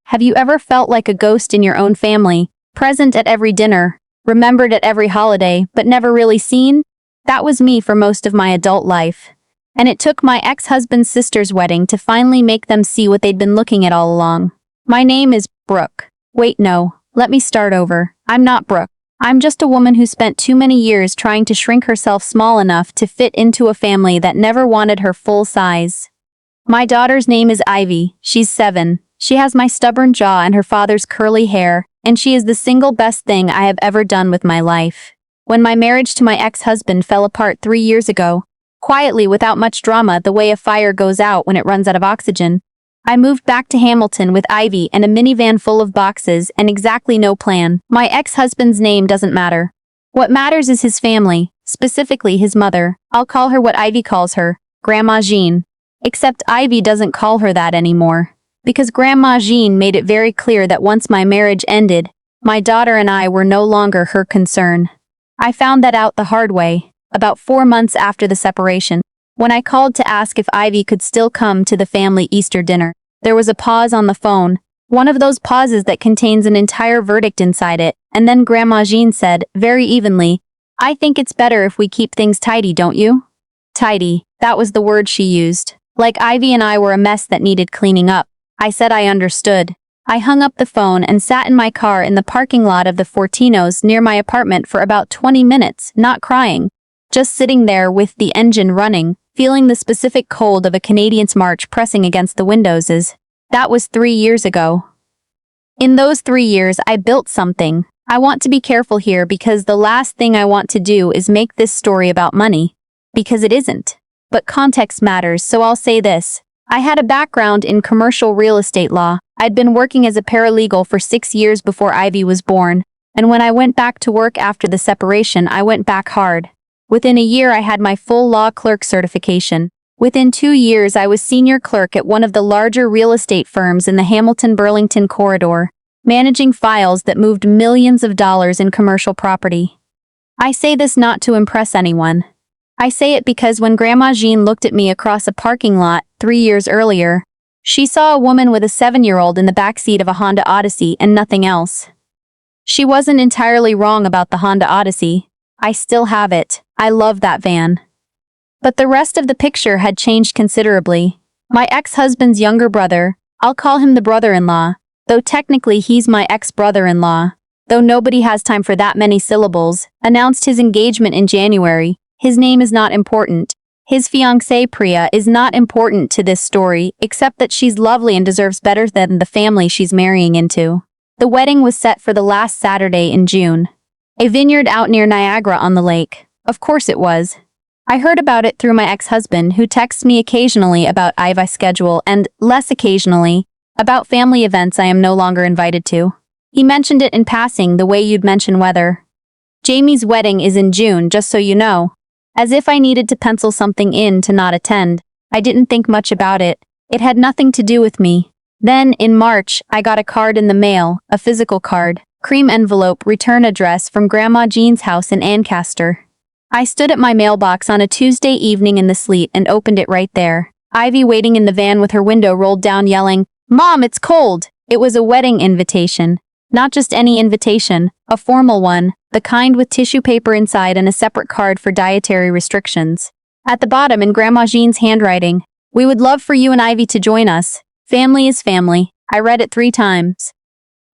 Have you ever felt like a ghost in your own family, present at every dinner, remembered at every holiday, but never really seen? That was me for most of my adult life. And it took my ex-husband's sister's wedding to finally make them see what they'd been looking at all along. My name is Brooke. Wait, no, let me start over. I'm not Brooke. I'm just a woman who spent too many years trying to shrink herself small enough to fit into a family that never wanted her full size. My daughter's name is Ivy. She's 7. She has my stubborn jaw and her father's curly hair, and she is the single best thing I have ever done with my life. When my marriage to my ex-husband fell apart 3 years ago, quietly without much drama the way a fire goes out when it runs out of oxygen, I moved back to Hamilton with Ivy and a minivan full of boxes and exactly no plan. My ex-husband's name doesn't matter. What matters is his family, specifically his mother. I'll call her what Ivy calls her, Grandma Jean. Except Ivy doesn't call her that anymore. Because Grandma Jean made it very clear that once my marriage ended, my daughter and I were no longer her concern. I found that out the hard way, about 4 months after the separation, when I called to ask if Ivy could still come to the family Easter dinner. There was a pause on the phone, one of those pauses that contains an entire verdict inside it, and then Grandma Jean said, very evenly, "I think it's better if we keep things tidy, don't you?" Tidy, that was the word she used. Like Ivy and I were a mess that needed cleaning up. I said I understood. I hung up the phone and sat in my car in the parking lot of the Fortinos near my apartment for about 20 minutes, not crying. Just sitting there with the engine running, feeling the specific cold of a Canadian's March pressing against the windows. That was 3 years ago. In those 3 years, I built something. I want to be careful here because the last thing I want to do is make this story about money. Because it isn't. But context matters, so I'll say this. I had a background in commercial real estate law. I'd been working as a paralegal for 6 years before Ivy was born, and when I went back to work after the separation, I went back hard. Within a year, I had my full law clerk certification. Within 2 years, I was senior clerk at one of the larger real estate firms in the Hamilton-Burlington corridor, managing files that moved millions of dollars in commercial property. I say this not to impress anyone. I say it because when Grandma Jean looked at me across a parking lot 3 years earlier, she saw a woman with a 7-year-old in the backseat of a Honda Odyssey and nothing else. She wasn't entirely wrong about the Honda Odyssey. I still have it. I love that van. But the rest of the picture had changed considerably. My ex-husband's younger brother, I'll call him the brother-in-law, though technically he's my ex-brother-in-law, though nobody has time for that many syllables, announced his engagement in January. His name is not important. His fiancée Priya is not important to this story, except that she's lovely and deserves better than the family she's marrying into. The wedding was set for the last Saturday in June. A vineyard out near Niagara on the lake. Of course it was. I heard about it through my ex-husband, who texts me occasionally about Ivy's schedule and, less occasionally, about family events I am no longer invited to. He mentioned it in passing the way you'd mention weather. Jamie's wedding is in June, just so you know. As if I needed to pencil something in to not attend. I didn't think much about it. It had nothing to do with me. Then, in March, I got a card in the mail, a physical card, cream envelope, return address from Grandma Jean's house in Ancaster. I stood at my mailbox on a Tuesday evening in the sleet and opened it right there. Ivy waiting in the van with her window rolled down yelling, "Mom, it's cold!" It was a wedding invitation. Not just any invitation, a formal one, the kind with tissue paper inside and a separate card for dietary restrictions. At the bottom in Grandma Jean's handwriting, "We would love for you and Ivy to join us. Family is family." I read it 3 times.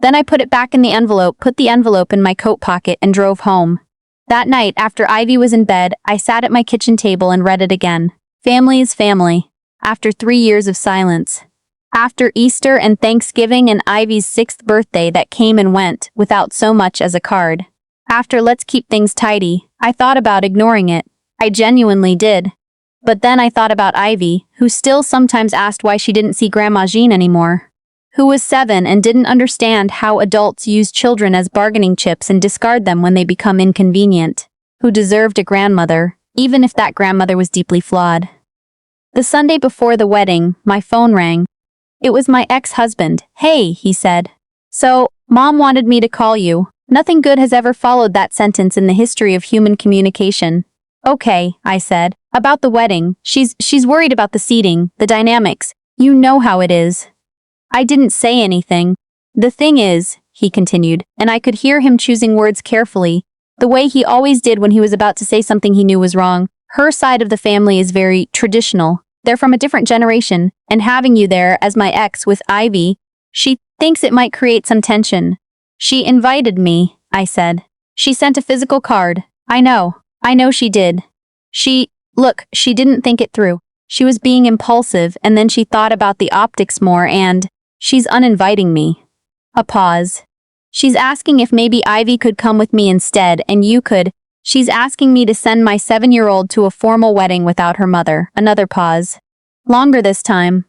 Then I put it back in the envelope, put the envelope in my coat pocket and drove home. That night, after Ivy was in bed, I sat at my kitchen table and read it again. Family is family. After 3 years of silence. After Easter and Thanksgiving and Ivy's 6th birthday that came and went without so much as a card. After let's keep things tidy, I thought about ignoring it. I genuinely did. But then I thought about Ivy, who still sometimes asked why she didn't see Grandma Jean anymore. Who was 7 and didn't understand how adults use children as bargaining chips and discard them when they become inconvenient. Who deserved a grandmother, even if that grandmother was deeply flawed. The Sunday before the wedding, my phone rang. It was my ex-husband. "Hey," he said. "So, Mom wanted me to call you. Nothing good has ever followed that sentence in the history of human communication." "Okay," I said. "About the wedding. She's worried about the seating, the dynamics. You know how it is." I didn't say anything. The thing is, he continued, and I could hear him choosing words carefully, the way he always did when he was about to say something he knew was wrong. Her side of the family is very traditional. They're from a different generation, and having you there as my ex with Ivy, she thinks it might create some tension. She invited me, I said. She sent a physical card. I know she did. She didn't think it through. She was being impulsive, and then she thought about the optics more and, she's uninviting me. A pause. She's asking if maybe Ivy could come with me instead, and you could. She's asking me to send my 7-year-old to a formal wedding without her mother. Another pause. Longer this time.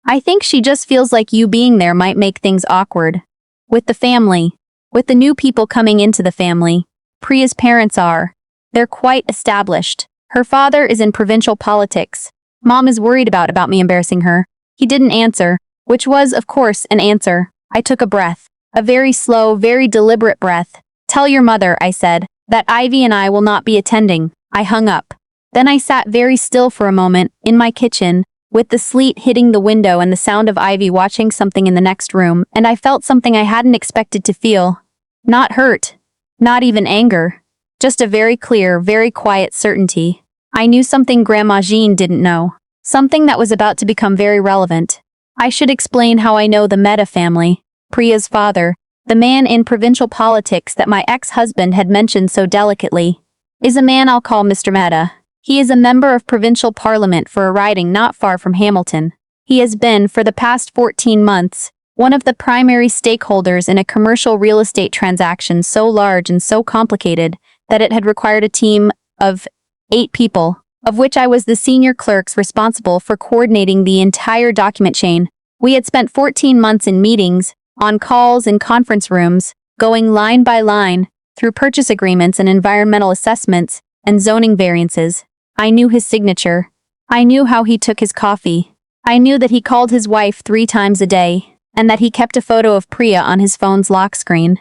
I think she just feels like you being there might make things awkward. With the family. With the new people coming into the family. Priya's parents are. They're quite established. Her father is in provincial politics. Mom is worried about me embarrassing her. He didn't answer, which was, of course, an answer. I took a breath. A very slow, very deliberate breath. Tell your mother, I said, that Ivy and I will not be attending. I hung up. Then I sat very still for a moment, in my kitchen, with the sleet hitting the window and the sound of Ivy watching something in the next room, and I felt something I hadn't expected to feel. Not hurt. Not even anger. Just a very clear, very quiet certainty. I knew something Grandma Jean didn't know. Something that was about to become very relevant. I should explain how I know the Mehta family. Priya's father, the man in provincial politics that my ex-husband had mentioned so delicately, is a man I'll call Mr. Mehta. He is a member of provincial parliament for a riding not far from Hamilton. He has been, for the past 14 months, one of the primary stakeholders in a commercial real estate transaction so large and so complicated that it had required a team of 8 people, of which I was the senior clerks responsible for coordinating the entire document chain. We had spent 14 months in meetings, on calls in conference rooms, going line by line, through purchase agreements and environmental assessments, and zoning variances. I knew his signature. I knew how he took his coffee. I knew that he called his wife 3 times a day, and that he kept a photo of Priya on his phone's lock screen.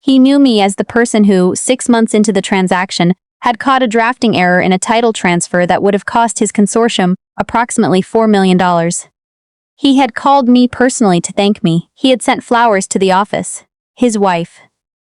He knew me as the person who, 6 months into the transaction, had caught a drafting error in a title transfer that would have cost his consortium approximately $4 million. He had called me personally to thank me. He had sent flowers to the office. His wife,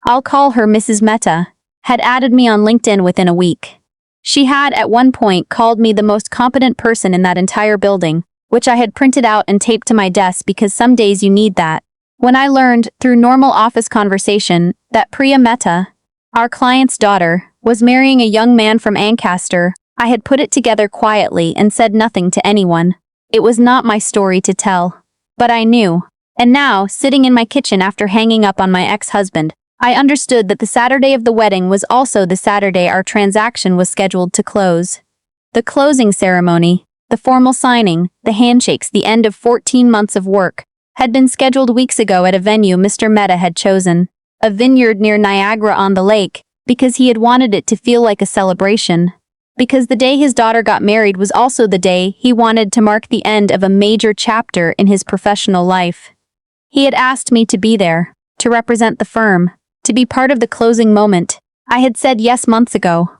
I'll call her Mrs. Mehta, had added me on LinkedIn within a week. She had at one point called me the most competent person in that entire building, which I had printed out and taped to my desk because some days you need that. When I learned, through normal office conversation, that Priya Mehta, our client's daughter, was marrying a young man from Ancaster, I had put it together quietly and said nothing to anyone. It was not my story to tell. But I knew. And now, sitting in my kitchen after hanging up on my ex-husband, I understood that the Saturday of the wedding was also the Saturday our transaction was scheduled to close. The closing ceremony, the formal signing, the handshakes, the end of 14 months of work, had been scheduled weeks ago at a venue Mr. Mehta had chosen, a vineyard near Niagara-on-the-Lake, because he had wanted it to feel like a celebration. Because the day his daughter got married was also the day he wanted to mark the end of a major chapter in his professional life. He had asked me to be there, to represent the firm, to be part of the closing moment. I had said yes months ago.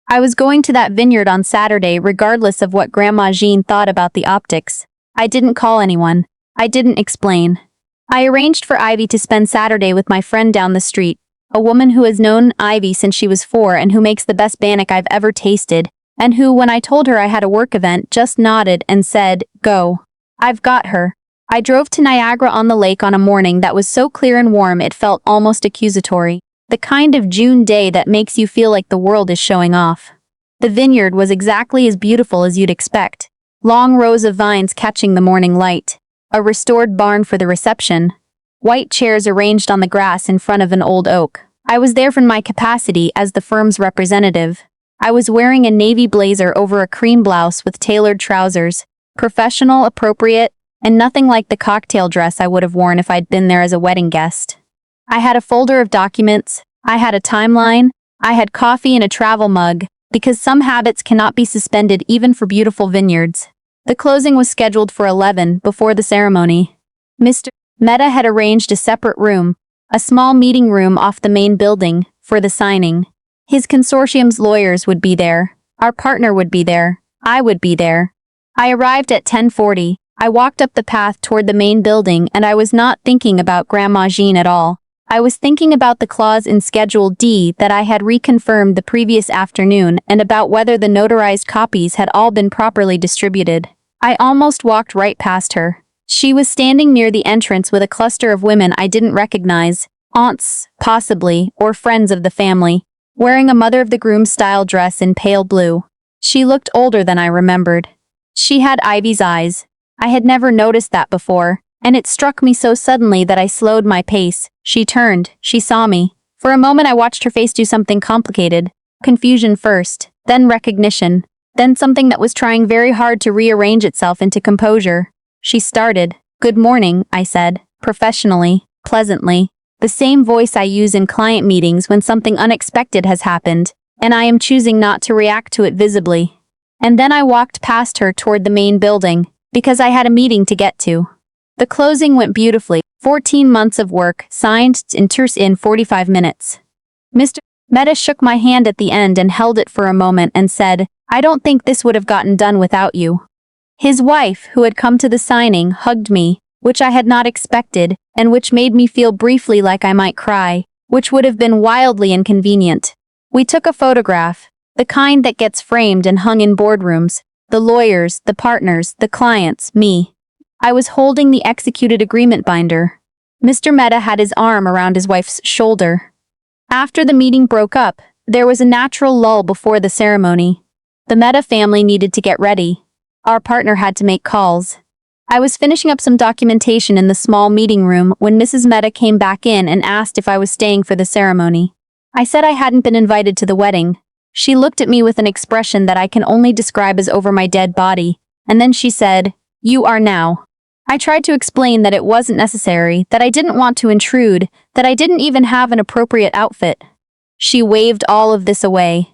I was going to that vineyard on Saturday regardless of what Grandma Jean thought about the optics. I didn't call anyone. I didn't explain. I arranged for Ivy to spend Saturday with my friend down the street, a woman who has known Ivy since she was 4 and who makes the best bannock I've ever tasted, and who, when I told her I had a work event, just nodded and said, "Go. I've got her." I drove to Niagara-on-the-Lake on a morning that was so clear and warm it felt almost accusatory. The kind of June day that makes you feel like the world is showing off. The vineyard was exactly as beautiful as you'd expect. Long rows of vines catching the morning light. A restored barn for the reception. White chairs arranged on the grass in front of an old oak. I was there in my capacity as the firm's representative. I was wearing a navy blazer over a cream blouse with tailored trousers, professional, appropriate, and nothing like the cocktail dress I would have worn if I'd been there as a wedding guest. I had a folder of documents, I had a timeline, I had coffee in a travel mug, because some habits cannot be suspended even for beautiful vineyards. The closing was scheduled for 11 before the ceremony. Mr. Mehta had arranged a separate room, a small meeting room off the main building, for the signing. His consortium's lawyers would be there. Our partner would be there. I would be there. I arrived at 10:40, I walked up the path toward the main building and I was not thinking about Grandma Jean at all. I was thinking about the clause in Schedule D that I had reconfirmed the previous afternoon and about whether the notarized copies had all been properly distributed. I almost walked right past her. She was standing near the entrance with a cluster of women I didn't recognize, aunts, possibly, or friends of the family, wearing a mother of the groom-style dress in pale blue. She looked older than I remembered. She had Ivy's eyes. I had never noticed that before, and it struck me so suddenly that I slowed my pace. She turned. She saw me. For a moment I watched her face do something complicated. Confusion first, then recognition, then something that was trying very hard to rearrange itself into composure. She started. "Good morning," I said, professionally, pleasantly. The same voice I use in client meetings when something unexpected has happened, and I am choosing not to react to it visibly. And then I walked past her toward the main building, because I had a meeting to get to. The closing went beautifully. 14 months of work, signed in 45 minutes. Mr. Mehta shook my hand at the end and held it for a moment and said, "I don't think this would have gotten done without you." His wife, who had come to the signing, hugged me, which I had not expected, and which made me feel briefly like I might cry, which would have been wildly inconvenient. We took a photograph, the kind that gets framed and hung in boardrooms, the lawyers, the partners, the clients, me. I was holding the executed agreement binder. Mr. Mehta had his arm around his wife's shoulder. After the meeting broke up, there was a natural lull before the ceremony. The Mehta family needed to get ready. Our partner had to make calls. I was finishing up some documentation in the small meeting room when Mrs. Mehta came back in and asked if I was staying for the ceremony. I said I hadn't been invited to the wedding. She looked at me with an expression that I can only describe as over my dead body, and then she said, "You are now." I tried to explain that it wasn't necessary, that I didn't want to intrude, that I didn't even have an appropriate outfit. She waved all of this away.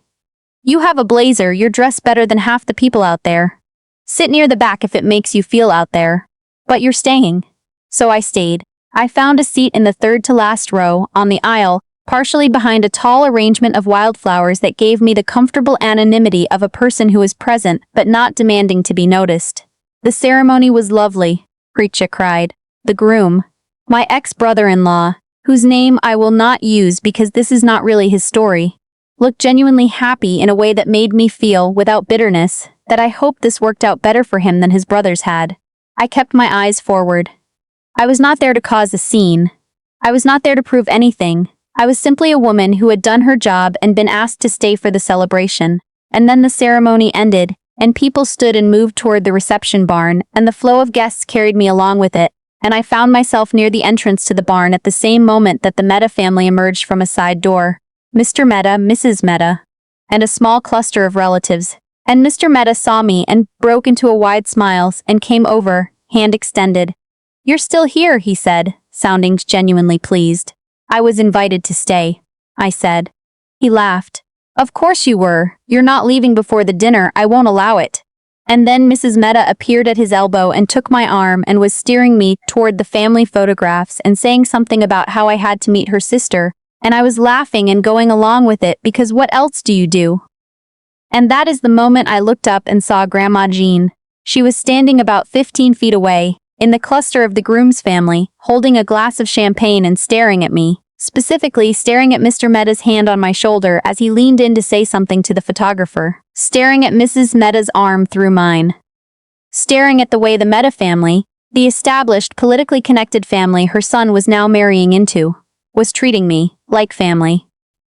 "You have a blazer, you're dressed better than half the people out there. Sit near the back if it makes you feel out there. But you're staying." So I stayed. I found a seat in the third to last row, on the aisle, partially behind a tall arrangement of wildflowers that gave me the comfortable anonymity of a person who is present but not demanding to be noticed. The ceremony was lovely, Preacha cried. The groom, my ex-brother-in-law, whose name I will not use because this is not really his story, looked genuinely happy in a way that made me feel, without bitterness, that I hoped this worked out better for him than his brothers had. I kept my eyes forward. I was not there to cause a scene. I was not there to prove anything. I was simply a woman who had done her job and been asked to stay for the celebration. And then the ceremony ended, and people stood and moved toward the reception barn, and the flow of guests carried me along with it, and I found myself near the entrance to the barn at the same moment that the Mehta family emerged from a side door. Mr. Mehta, Mrs. Mehta, and a small cluster of relatives. And Mr. Mehta saw me and broke into a wide smile and came over, hand extended. "You're still here," he said, sounding genuinely pleased. "I was invited to stay," I said. He laughed. "Of course you were. You're not leaving before the dinner. I won't allow it." And then Mrs. Mehta appeared at his elbow and took my arm and was steering me toward the family photographs and saying something about how I had to meet her sister, and I was laughing and going along with it because what else do you do? And that is the moment I looked up and saw Grandma Jean. She was standing about 15 feet away, in the cluster of the groom's family, holding a glass of champagne and staring at me, specifically staring at Mr. Mehta's hand on my shoulder as he leaned in to say something to the photographer, staring at Mrs. Mehta's arm through mine, staring at the way the Mehta family, the established, politically connected family her son was now marrying into, was treating me, like family.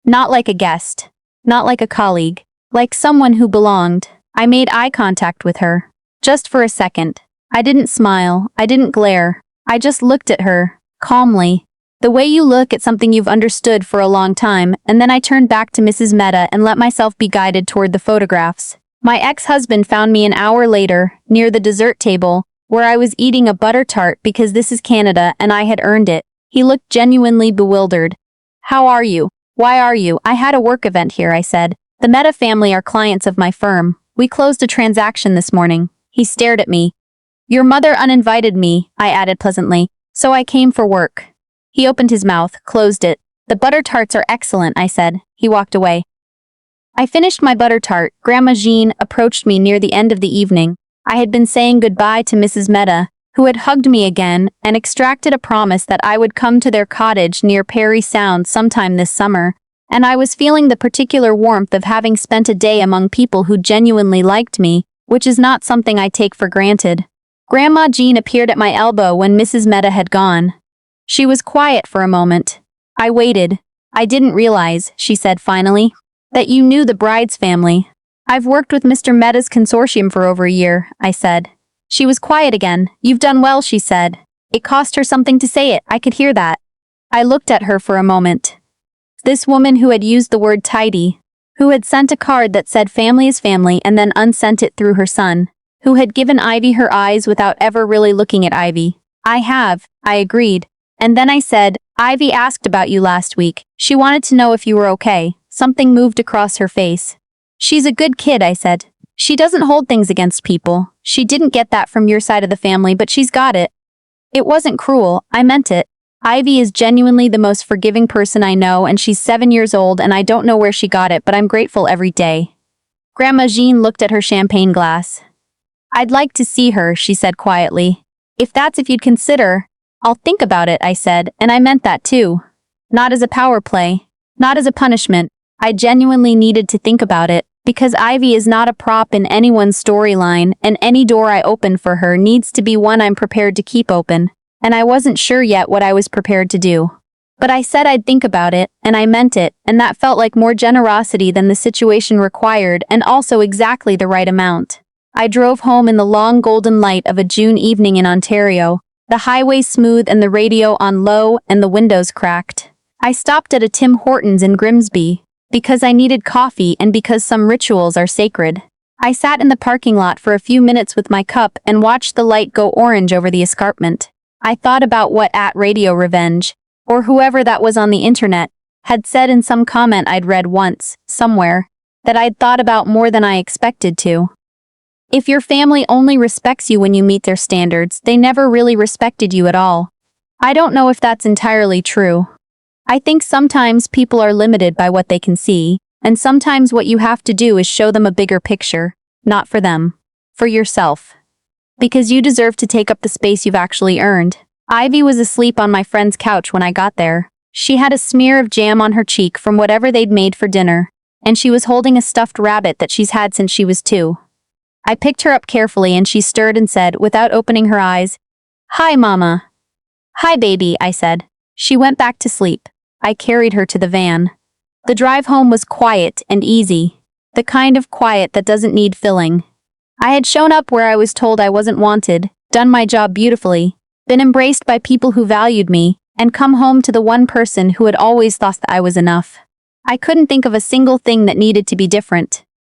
Not like a guest, not like a colleague, like someone who belonged. I made eye contact with her. Just for a second. I didn't smile, I didn't glare. I just looked at her, calmly. The way you look at something you've understood for a long time, and then I turned back to Mrs. Mehta and let myself be guided toward the photographs. My ex-husband found me an hour later, near the dessert table, where I was eating a butter tart because this is Canada and I had earned it. He looked genuinely bewildered. "How are you? Why are you? I had a work event here," I said. "The Mehta family are clients of my firm. We closed a transaction this morning." He stared at me. "Your mother uninvited me," I added pleasantly, "so I came for work." He opened his mouth, closed it. "The butter tarts are excellent," I said. He walked away. I finished my butter tart. Grandma Jean approached me near the end of the evening. I had been saying goodbye to Mrs. Mehta, who had hugged me again and extracted a promise that I would come to their cottage near Perry Sound sometime this summer, and I was feeling the particular warmth of having spent a day among people who genuinely liked me, which is not something I take for granted. Grandma Jean appeared at my elbow when Mrs. Mehta had gone. She was quiet for a moment. I waited. I didn't realize, she said finally, that you knew the bride's family. I've worked with Mr. Mehta's consortium for over a year, I said. She was quiet again. You've done well, she said. It cost her something to say it, I could hear that. I looked at her for a moment. This woman who had used the word tidy, who had sent a card that said family is family and then unsent it through her son, who had given Ivy her eyes without ever really looking at Ivy. I have, I agreed. And then I said, Ivy asked about you last week. She wanted to know if you were okay. Something moved across her face. She's a good kid, I said. She doesn't hold things against people. She didn't get that from your side of the family, but she's got it. It wasn't cruel, I meant it. Ivy is genuinely the most forgiving person I know, and she's 7 years old, and I don't know where she got it, but I'm grateful every day. Grandma Jean looked at her champagne glass. I'd like to see her, she said quietly. If you'd consider. I'll think about it, I said, and I meant that too. Not as a power play. Not as a punishment. I genuinely needed to think about it, because Ivy is not a prop in anyone's storyline, and any door I open for her needs to be one I'm prepared to keep open, and I wasn't sure yet what I was prepared to do. But I said I'd think about it, and I meant it, and that felt like more generosity than the situation required, and also exactly the right amount. I drove home in the long golden light of a June evening in Ontario, the highway smooth and the radio on low and the windows cracked. I stopped at a Tim Hortons in Grimsby, because I needed coffee and because some rituals are sacred. I sat in the parking lot for a few minutes with my cup and watched the light go orange over the escarpment. I thought about what @Radio Revenge, or whoever that was on the internet, had said in some comment I'd read once, somewhere, that I'd thought about more than I expected to. If your family only respects you when you meet their standards, they never really respected you at all. I don't know if that's entirely true. I think sometimes people are limited by what they can see, and sometimes what you have to do is show them a bigger picture, not for them, for yourself. Because you deserve to take up the space you've actually earned. Ivy was asleep on my friend's couch when I got there. She had a smear of jam on her cheek from whatever they'd made for dinner, and she was holding a stuffed rabbit that she's had since she was 2. I picked her up carefully and she stirred and said, without opening her eyes, "Hi, Mama." "Hi, baby," I said. She went back to sleep. I carried her to the van. The drive home was quiet and easy. The kind of quiet that doesn't need filling. I had shown up where I was told I wasn't wanted, done my job beautifully, been embraced by people who valued me, and come home to the one person who had always thought that I was enough. I couldn't think of a single thing that needed to be different.